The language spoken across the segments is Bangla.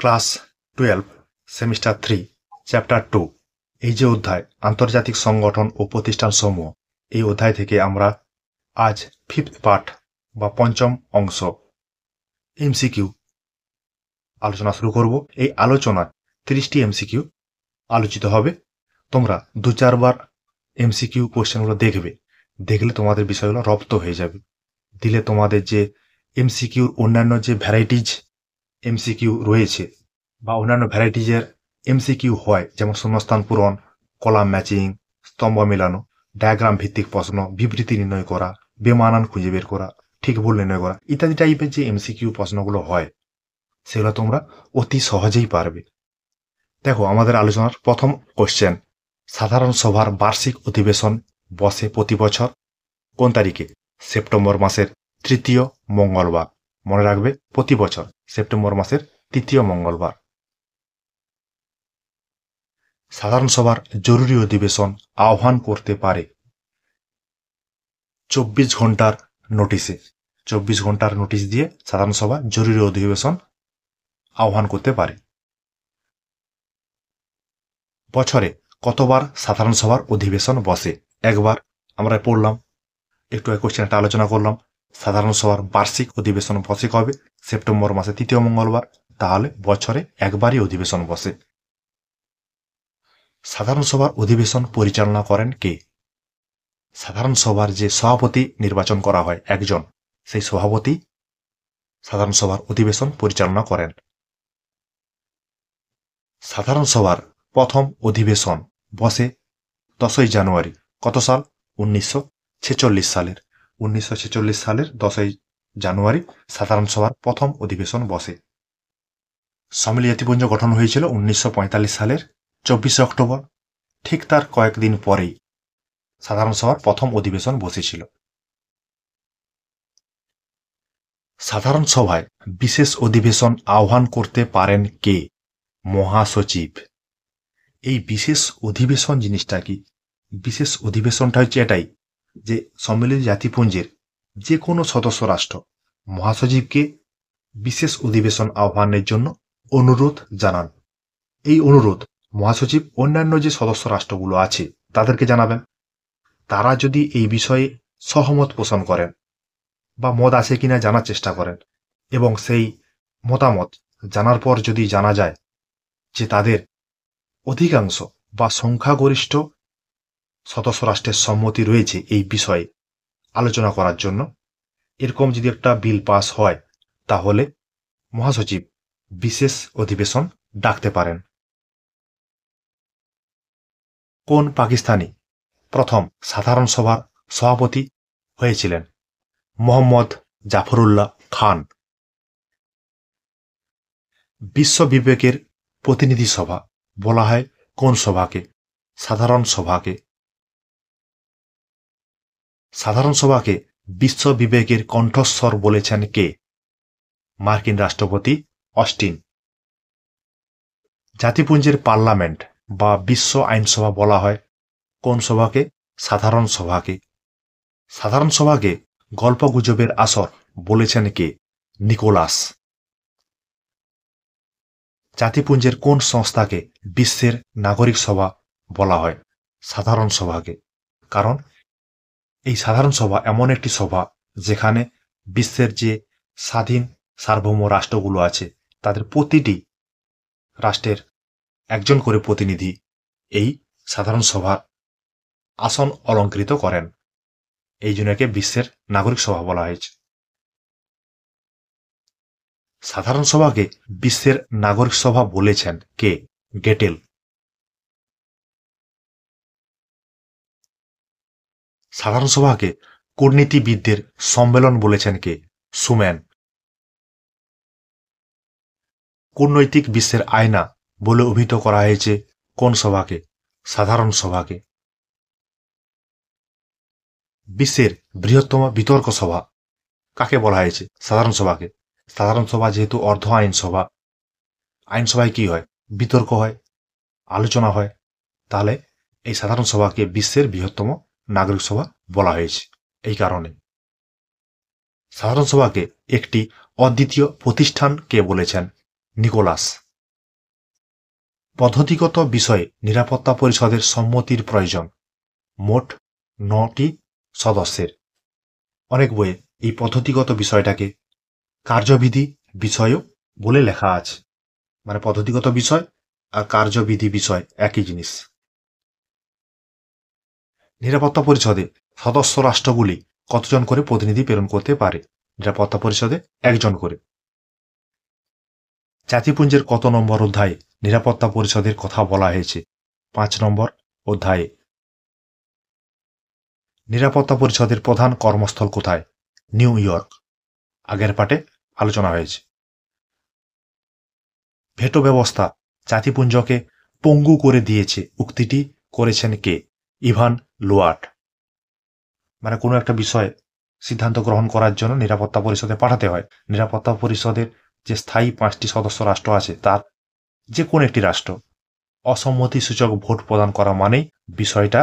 ক্লাস 12 সেমিস্টার 3 চ্যাপ্টার 2 এই যে অধ্যায় আন্তর্জাতিক সংগঠন ও প্রতিষ্ঠানসমূহ, এই অধ্যায় থেকে আমরা আজ ফিফথ পার্ট বা পঞ্চম অংশ এমসিকিউ আলোচনা শুরু করব। এই আলোচনায় 30টি এমসিকিউ আলোচিত হবে। তোমরা 2-4 বার এমসিকিউ কোশ্চেনগুলো দেখলে তোমাদের বিষয়গুলো রপ্ত হয়ে যাবে। দিলে তোমাদের যে এমসিকিউর অন্যান্য যে ভ্যারাইটিজ এমসিকিউ রয়েছে বা অন্যান্য ভ্যারাইটিজের এমসিকিউ হয়, যেমন শূন্যস্থান পূরণ, কলাম ম্যাচিং, স্তম্ভ মেলানো, ডায়াগ্রাম ভিত্তিক প্রশ্ন, বিবৃতি নির্ণয় করা, বেমানান খুঁজে বের করা, ঠিক ভুল নির্ণয় করা ইত্যাদি টাইপের যে এমসিকিউ প্রশ্নগুলো হয় সেগুলো তোমরা অতি সহজেই পারবে। দেখো, আমাদের আলোচনার প্রথম কোশ্চেন, সাধারণ সভার বার্ষিক অধিবেশন বসে প্রতি বছর কোন তারিখে? সেপ্টেম্বর মাসের 3য় মঙ্গলবার। মনে রাখবে, প্রতি বছর সেপ্টেম্বর মাসের 3য় মঙ্গলবার। সাধারণ সভার জরুরি অধিবেশন আহ্বান করতে পারে 24 ঘন্টার নোটিশে। 24 ঘন্টার নোটিশ দিয়ে সাধারণ সভা জরুরি অধিবেশন আহ্বান করতে পারে। বছরে কতবার সাধারণ সভার অধিবেশন বসে? একবার। আমরা পড়লাম, একটু কোশ্চেনটা আলোচনা করলাম। সাধারণ সভার বার্ষিক অধিবেশন বসে কবে? সেপ্টেম্বর মাসে 3য় মঙ্গলবার। তাহলে বছরে একবারই অধিবেশন বসে। সাধারণ সভার অধিবেশন পরিচালনা করেন কে? সাধারণ সভার যে সভাপতি নির্বাচন করা হয় একজন, সেই সভাপতি সাধারণ সভার অধিবেশন পরিচালনা করেন। সাধারণ সভার প্রথম অধিবেশন বসে 10ই জানুয়ারি। কত সাল? 1946 সালের। 1946 সালের 10ই জানুয়ারি সাধারণ সভার প্রথম অধিবেশন বসে। সম্মিলিত জাতিপুঞ্জ গঠন হয়েছিল 1945 সালের 24 অক্টোবর। ঠিক তার কয়েকদিন পরেই সাধারণ সভার প্রথম অধিবেশন বসেছিল। সাধারণ সভায় বিশেষ অধিবেশন আহ্বান করতে পারেন কে? মহাসচিব। এই বিশেষ অধিবেশন জিনিসটা কি? বিশেষ অধিবেশনটা হচ্ছে এটাই যে সম্মিলিত জাতিপুঞ্জের যে কোনো সদস্য রাষ্ট্র মহাসচিবকে বিশেষ অধিবেশন আহ্বানের জন্য অনুরোধ জানান। এই অনুরোধ মহাসচিব অন্যান্য যে সদস্য রাষ্ট্রগুলো আছে তাদেরকে জানাবেন। তারা যদি এই বিষয়ে সহমত পোষণ করেন বা মত আছে কিনা জানার চেষ্টা করেন, এবং সেই মতামত জানার পর যদি জানা যায় যে তাদের অধিকাংশ বা সংখ্যাগরিষ্ঠ সদস্য রাষ্ট্রের সম্মতি রয়েছে এই বিষয়ে আলোচনা করার জন্য, এরকম যদি একটা বিল পাস হয়, তাহলে মহাসচিব বিশেষ অধিবেশন ডাকতে পারেন। কোন পাকিস্তানি প্রথম সাধারণ সভার সভাপতি হয়েছিলেন? মোহাম্মদ জাফরুল্লাহ খান। বিশ্ব বিবেকের প্রতিনিধি সভা বলা হয় কোন সভাকে? সাধারণ সভাকে। সাধারণ সভাকে বিশ্ব বিবেকের কণ্ঠস্বর বলেছেন কে? মার্কিন রাষ্ট্রপতি অস্টিন। জাতিপুঞ্জের পার্লামেন্ট বা বিশ্ব আইনসভা বলা হয় কোন সভাকে? সাধারণ সভাকে। সাধারণ সভাকে গল্পগুজবের আসর বলেছেন কে? নিকোলাস। জাতিপুঞ্জের কোন সংস্থাকে বিশ্বের নাগরিক সভা বলা হয়? সাধারণ সভাকে। কারণ এই সাধারণ সভা এমন একটি সভা যেখানে বিশ্বের যে স্বাধীন সার্বভৌম রাষ্ট্রগুলো আছে তাদের প্রতিটি রাষ্ট্রের একজন করে প্রতিনিধি এই সাধারণ সভার আসন অলঙ্কৃত করেন। এই জন্য একে বিশ্বের নাগরিক সভা বলা হয়েছে। সাধারণ সভাকে বিশ্বের নাগরিক সভা বলেছেন কে? গেটেল। সাধারণ সভাকে কূটনীতিবিদদের সম্মেলন বলেছেন কে? সুম্যান। কূটনৈতিক বিশ্বের আয়না বলে অভিহিত করা হয়েছে কোন সভাকে? সাধারণ সভাকে। বিশ্বের বৃহত্তম বিতর্ক সভা কাকে বলা হয়েছে? সাধারণ সভাকে। সাধারণ সভা যেহেতু অর্ধ আইনসভা, আইনসভায় কি হয়? বিতর্ক হয়, আলোচনা হয়, তাহলে এই সাধারণ সভাকে বিশ্বের বৃহত্তম নাগরিক সভা বলা হয়েছে এই কারণে। সাধারণ সভাকে একটি অদ্বিতীয় প্রতিষ্ঠান কে বলেছেন? নিকোলাস। পদ্ধতিগত বিষয়ে নিরাপত্তা পরিষদের সম্মতির প্রয়োজন। মোট 9টি সদস্যের। অনেক বইয়ে এই পদ্ধতিগত বিষয়টাকে কার্যবিধি বিষয়ও বলে লেখা আছে, মানে পদ্ধতিগত বিষয় আর কার্যবিধি বিষয় একই জিনিস। নিরাপত্তা পরিষদে সদস্য রাষ্ট্রগুলি কতজন করে প্রতিনিধি প্রেরণ করতে পারে? নিরাপত্তা পরিষদে 1 জন করে। জাতিপুঞ্জের কত নম্বর অধ্যায়ে নিরাপত্তা পরিষদের কথা বলা হয়েছে? 5 নম্বর অধ্যায়ে। নিরাপত্তা পরিষদের প্রধান কর্মস্থল কোথায়? New York. আগের পাঠে আলোচনা হয়েছে। ভেটো ব্যবস্থা জাতিপুঞ্জকে পঙ্গু করে দিয়েছে উক্তিটি করেছেন কে? ইভান লুয়ার্ট। মানে কোনো একটা বিষয়ে সিদ্ধান্ত গ্রহণ করার জন্য নিরাপত্তা পরিষদে পাঠাতে হয়। নিরাপত্তা পরিষদের যে স্থায়ী 5টি সদস্য রাষ্ট্র আছে তার যে কোনো একটি রাষ্ট্র অসম্মতিসূচক ভোট প্রদান করা মানেই বিষয়টা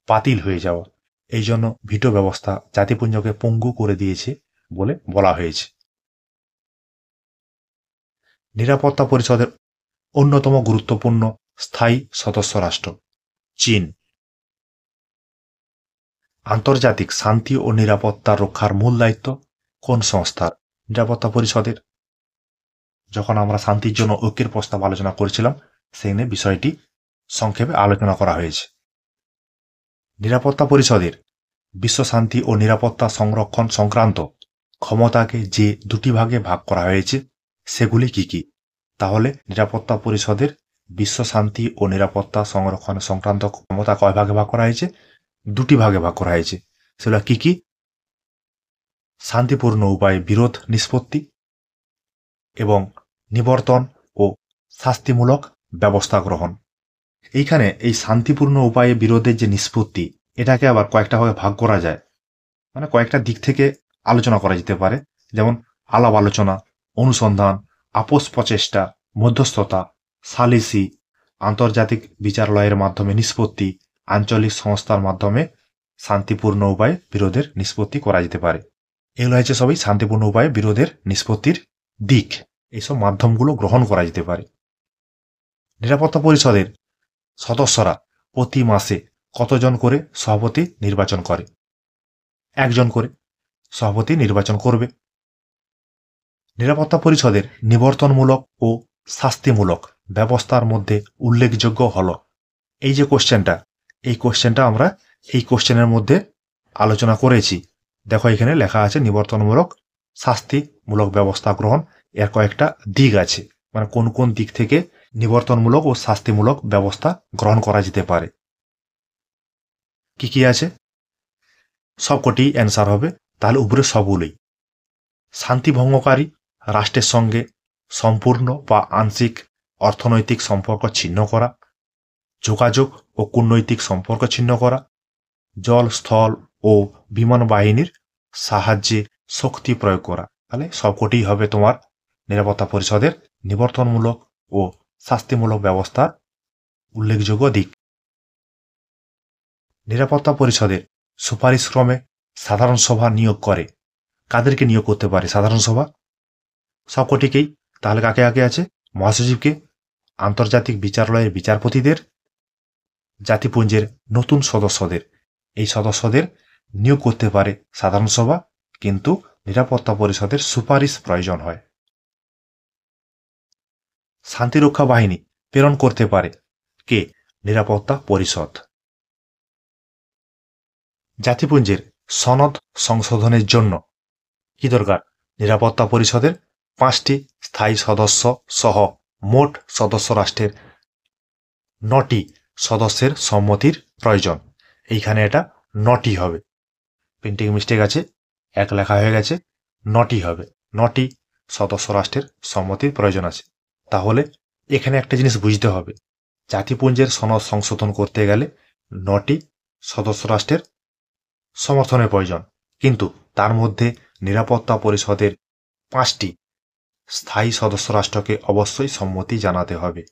বাতিল হয়ে যাওয়া। এই জন্য ভিটো ব্যবস্থা জাতিপুঞ্জকে পঙ্গু করে দিয়েছে বলে বলা হয়েছে। নিরাপত্তা পরিষদের অন্যতম গুরুত্বপূর্ণ স্থায়ী সদস্য রাষ্ট্র চীন। আন্তর্জাতিক শান্তি ও নিরাপত্তা রক্ষার মূল দায়িত্ব কোন সংস্থার? নিরাপত্তা পরিষদের। যখন আমরা শান্তির জন্য ঐক্যের প্রস্তাব আলোচনা করেছিলাম সেখানে বিষয়টি সংক্ষেপে আলোচনা করা হয়েছে। নিরাপত্তা পরিষদের বিশ্ব শান্তি ও নিরাপত্তা সংরক্ষণ সংক্রান্ত ক্ষমতাকে যে 2টি ভাগে ভাগ করা হয়েছে সেগুলি কি কি? তাহলে নিরাপত্তা পরিষদের বিশ্ব শান্তি ও নিরাপত্তা সংরক্ষণ সংক্রান্ত ক্ষমতা কয় ভাগে ভাগ করা হয়েছে? 2টি ভাগে ভাগ করা হয়েছে। সেগুলো কি কি? শান্তিপূর্ণ উপায়ে বিরোধ নিষ্পত্তি এবং নিবর্তন ও শাস্তিমূলক ব্যবস্থা গ্রহণ। এইখানে এই শান্তিপূর্ণ উপায়ে বিরোধের যে নিষ্পত্তি এটাকে আবার কয়েকটা ভাগে ভাগ করা যায়, মানে কয়েকটা দিক থেকে আলোচনা করা যেতে পারে। যেমন আলাপ আলোচনা, অনুসন্ধান, আপোষ প্রচেষ্টা, মধ্যস্থতা, সালিসি, আন্তর্জাতিক বিচারালয়ের মাধ্যমে নিষ্পত্তি, আঞ্চলিক সংস্থার মাধ্যমে শান্তিপূর্ণ উপায়ে বিরোধের নিষ্পত্তি করা যেতে পারে। এগুলো হচ্ছে সবই শান্তিপূর্ণ উপায়ে বিরোধের নিষ্পত্তির দিক। এইসব মাধ্যমগুলো গ্রহণ করা যেতে পারে। নিরাপত্তা পরিষদের সদস্যরা প্রতি মাসে কতজন করে সভাপতি নির্বাচন করে? 1 জন করে সভাপতি নির্বাচন করবে। নিরাপত্তা পরিষদের নিবর্তনমূলক ও শাস্তিমূলক ব্যবস্থার মধ্যে উল্লেখযোগ্য হল। এই যে কোশ্চেনটা, এই কোশ্চেনটা আমরা এই কোশ্চেনের মধ্যে আলোচনা করেছি। দেখো এখানে লেখা আছে নিবর্তনমূলক শাস্তিমূলক ব্যবস্থা গ্রহণ। এর কয়েকটা দিক আছে, মানে কোন কোন দিক থেকে নিবর্তনমূলক ও শাস্তিমূলক ব্যবস্থা গ্রহণ করা যেতে পারে। কি কি আছে? সবকটি অ্যান্সার হবে, তাহলে উপরে সবগুলোই। শান্তি ভঙ্গকারী রাষ্ট্রের সঙ্গে সম্পূর্ণ বা আংশিক অর্থনৈতিক সম্পর্ক ছিন্ন করা, যোগাযোগ ও কূটনৈতিক সম্পর্ক ছিন্ন করা, জল, স্থল ও বিমান বাহিনীর সাহায্যে শক্তি প্রয়োগ করা। তাহলে সবকটি হবে তোমার নিরাপত্তা পরিষদের নিবর্তনমূলক ও শাস্তিমূলক ব্যবস্থার উল্লেখযোগ্য দিক। নিরাপত্তা পরিষদের সুপারিশক্রমে সাধারণ সভা নিয়োগ করে। কাদেরকে নিয়োগ করতে পারে সাধারণ সভা? সবকটিকেই। তাহলে কাকে কাকে আছে? মহাসচিবকে, আন্তর্জাতিক বিচারালয়ের বিচারপতিদের, জাতিপুঞ্জের নতুন সদস্যদের। এই সদস্যদের নিয়োগ করতে পারে সাধারণ সভা, কিন্তু নিরাপত্তা পরিষদের সুপারিশ প্রয়োজন হয়। শান্তিরক্ষা বাহিনী প্রেরণ করতে পারে কে? নিরাপত্তা পরিষদ। জাতিপুঞ্জের সনদ সংশোধনের জন্য কি দরকার? নিরাপত্তা পরিষদের 5টি স্থায়ী সদস্য সহ মোট সদস্য রাষ্ট্রের 9টি সদস্যের সম্মতির প্রয়োজন। এইখানে এটা 9টি হবে, প্রিন্টিং মিস্টেক আছে, 1 লেখা হয়ে গেছে, 9টি হবে। 9টি সদস্য রাষ্ট্রের সম্মতির প্রয়োজন আছে। তাহলে এখানে একটা জিনিস বুঝতে হবে, জাতিপুঞ্জের সনদ সংশোধন করতে গেলে 9টি সদস্য রাষ্ট্রের সমর্থনের প্রয়োজন, কিন্তু তার মধ্যে নিরাপত্তা পরিষদের 5টি স্থায়ী সদস্য রাষ্ট্রকে অবশ্যই সম্মতি জানাতে হবে।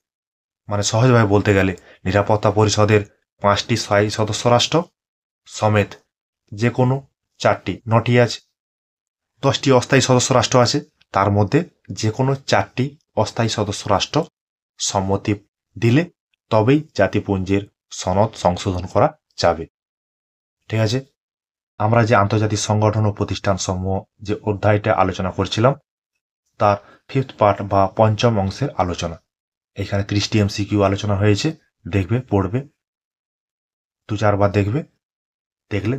মানে সহজভাবে বলতে গেলে নিরাপত্তা পরিষদের 5টি স্থায়ী সদস্য রাষ্ট্র সমেত যে কোনো 4টি, 9টি আছে, 10টি অস্থায়ী সদস্য রাষ্ট্র আছে, তার মধ্যে যে কোনো 4টি অস্থায়ী সদস্য রাষ্ট্র সম্মতি দিলে তবেই জাতিপুঞ্জের সনদ সংশোধন করা যাবে। ঠিক আছে, আমরা যে আন্তর্জাতিক সংগঠন ও প্রতিষ্ঠান সমূহ যে অধ্যায়টা আলোচনা করছিলাম তার ফিফথ পার্ট বা পঞ্চম অংশের আলোচনা। এখানে 30টি MCQ আলোচনা হয়েছে, দেখবে, পড়বে, 2-4 বার দেখবে,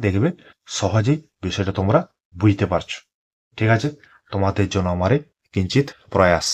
দেখবে সহজেই বিষয়টা তোমরা বুঝতে পারছো। ঠিক আছে, তোমাদের জন্য আমার কিঞ্চিত প্রয়াস।